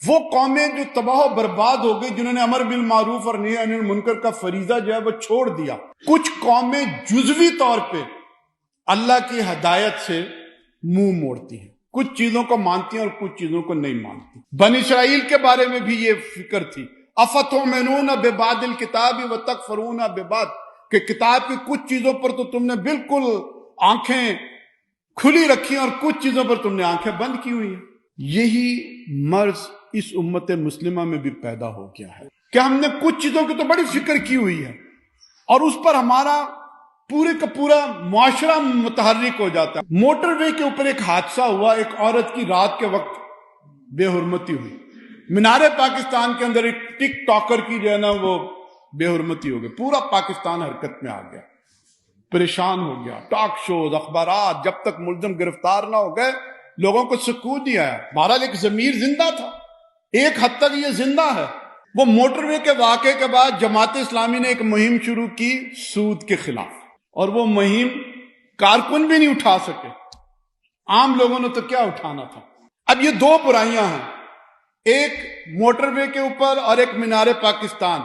وہ قومیں جو تباہ و برباد ہو گئی، جنہوں نے امر بالمعروف اور نہی عن المنکر کا فریضہ جو ہے وہ چھوڑ دیا۔ کچھ قومیں جزوی طور پہ اللہ کی ہدایت سے منہ موڑتی ہیں، کچھ چیزوں کو مانتی ہیں اور کچھ چیزوں کو نہیں مانتی۔ بنی اسرائیل کے بارے میں بھی یہ فکر تھی، افتؤمنون ببعض الکتاب وتکفرون ببعض، کہ کتاب کی کچھ چیزوں پر تو تم نے بالکل آنکھیں کھلی رکھی اور کچھ چیزوں پر تم نے آنکھیں بند کی ہوئی ہیں۔ یہی مرض اس امت مسلمہ میں بھی پیدا ہو گیا ہے کہ ہم نے کچھ چیزوں کی تو بڑی فکر کی ہوئی ہے اور اس پر ہمارا پورے کا پورا معاشرہ متحرک ہو جاتا ہے۔ موٹر وے کے اوپر ایک حادثہ ہوا، ایک عورت کی رات کے وقت بے حرمتی ہوئی۔ مینار پاکستان کے اندر ایک ٹک ٹاکر کی جو ہے نا وہ بے حرمتی ہو گئی، پورا پاکستان حرکت میں آ گیا، پریشان ہو گیا۔ ٹاک شوز، اخبارات، جب تک ملزم گرفتار نہ ہو گئے لوگوں کو سکون نہیں آیا۔ بہرحال ایک ضمیر زندہ تھا، ایک حد تک یہ زندہ ہے۔ وہ موٹر وے کے واقعے کے بعد جماعت اسلامی نے ایک مہم شروع کی سود کے خلاف، اور وہ مہم کارکن بھی نہیں اٹھا سکے، عام لوگوں نے تو کیا اٹھانا تھا۔ اب یہ دو برائیاں ہیں، ایک موٹر وے کے اوپر اور ایک مینار پاکستان۔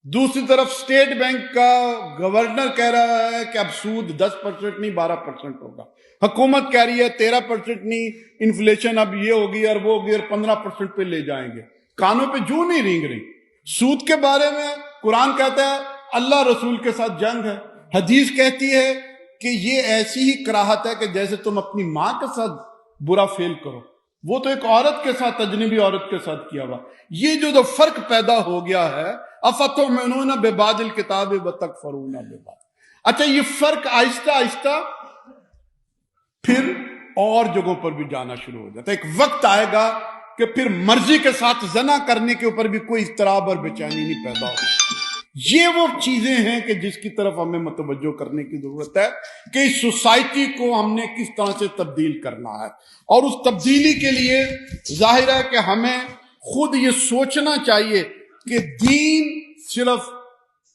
دوسری طرف اسٹیٹ بینک کا گورنر کہہ رہا ہے کہ اب سود 10% نہیں 12% ہوگا، حکومت کہہ رہی ہے 13% نہیں، انفلیشن اب یہ ہوگی اور وہ ہوگی اور 15% پہ لے جائیں گے۔ کانوں پہ جو نہیں رینگ رہی۔ سود کے بارے میں قرآن کہتا ہے اللہ رسول کے ساتھ جنگ ہے، حدیث کہتی ہے کہ یہ ایسی ہی کراہت ہے کہ جیسے تم اپنی ماں کے ساتھ برا فعل کرو، وہ تو ایک عورت کے ساتھ، اجنبی عورت کے ساتھ کیا ہوا۔ یہ جو فرق پیدا ہو گیا ہے، افتؤمنون ببعض الکتاب وتکفرون ببعض۔ اچھا، یہ فرق آہستہ آہستہ پھر اور جگہوں پر بھی جانا شروع ہو جاتا ہے۔ ایک وقت آئے گا کہ پھر مرضی کے ساتھ زنا کرنے کے اوپر بھی کوئی اضطراب اور بے چینی نہیں پیدا ہوگی۔ یہ وہ چیزیں ہیں کہ جس کی طرف ہمیں متوجہ کرنے کی ضرورت ہے کہ اس سوسائٹی کو ہم نے کس طرح سے تبدیل کرنا ہے، اور اس تبدیلی کے لیے ظاہر ہے کہ ہمیں خود یہ سوچنا چاہیے کہ دین صرف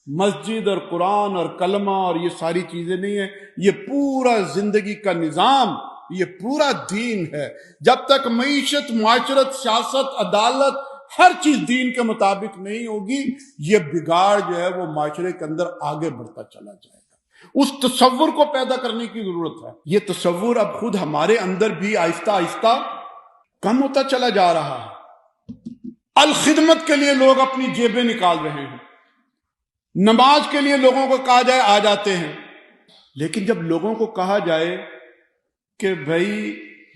مسجد اور قرآن اور کلمہ اور یہ ساری چیزیں نہیں ہیں، یہ پورا زندگی کا نظام، یہ پورا دین ہے۔ جب تک معیشت، معاشرت، سیاست، عدالت، ہر چیز دین کے مطابق نہیں ہوگی، یہ بگاڑ جو ہے وہ معاشرے کے اندر آگے بڑھتا چلا جائے گا۔ اس تصور کو پیدا کرنے کی ضرورت ہے۔ یہ تصور اب خود ہمارے اندر بھی آہستہ آہستہ کم ہوتا چلا جا رہا ہے۔ الخدمت کے لیے لوگ اپنی جیبیں نکال رہے ہیں، نماز کے لیے لوگوں کو کہا جائے آ جاتے ہیں، لیکن جب لوگوں کو کہا جائے کہ بھائی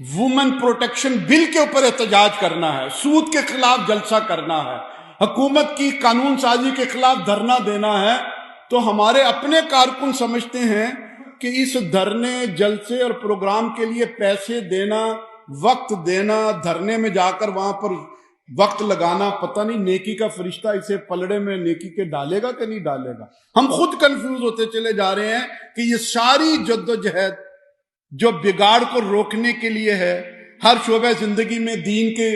وومن پروٹیکشن بل کے اوپر احتجاج کرنا ہے، سود کے خلاف جلسہ کرنا ہے، حکومت کی قانون سازی کے خلاف دھرنا دینا ہے، تو ہمارے اپنے کارکن سمجھتے ہیں کہ اس دھرنے، جلسے اور پروگرام کے لیے پیسے دینا، وقت دینا، دھرنے میں جا کر وہاں پر وقت لگانا، پتہ نہیں نیکی کا فرشتہ اسے پلڑے میں نیکی کے ڈالے گا کہ نہیں ڈالے گا۔ ہم خود کنفیوز ہوتے چلے جا رہے ہیں کہ یہ ساری جدوجہد جو بگاڑ کو روکنے کے لیے ہے، ہر شعبہ زندگی میں دین کے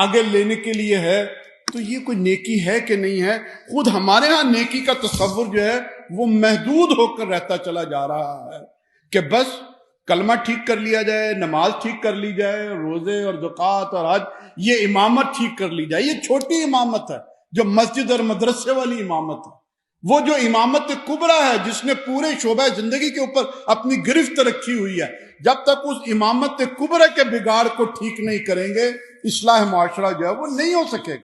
آگے لینے کے لیے ہے، تو یہ کوئی نیکی ہے کہ نہیں ہے؟ خود ہمارے ہاں نیکی کا تصور جو ہے وہ محدود ہو کر رہتا چلا جا رہا ہے کہ بس کلمہ ٹھیک کر لیا جائے، نماز ٹھیک کر لی جائے، روزے اور زکوٰۃ اور حج، یہ امامت ٹھیک کر لی جائے۔ یہ چھوٹی امامت ہے جو مسجد اور مدرسے والی امامت ہے۔ وہ جو امامت کبریٰ ہے جس نے پورے شعبہ زندگی کے اوپر اپنی گرفت رکھی ہوئی ہے، جب تک اس امامت کبریٰ کے بگاڑ کو ٹھیک نہیں کریں گے، اصلاح معاشرہ جو ہے وہ نہیں ہو سکے گا۔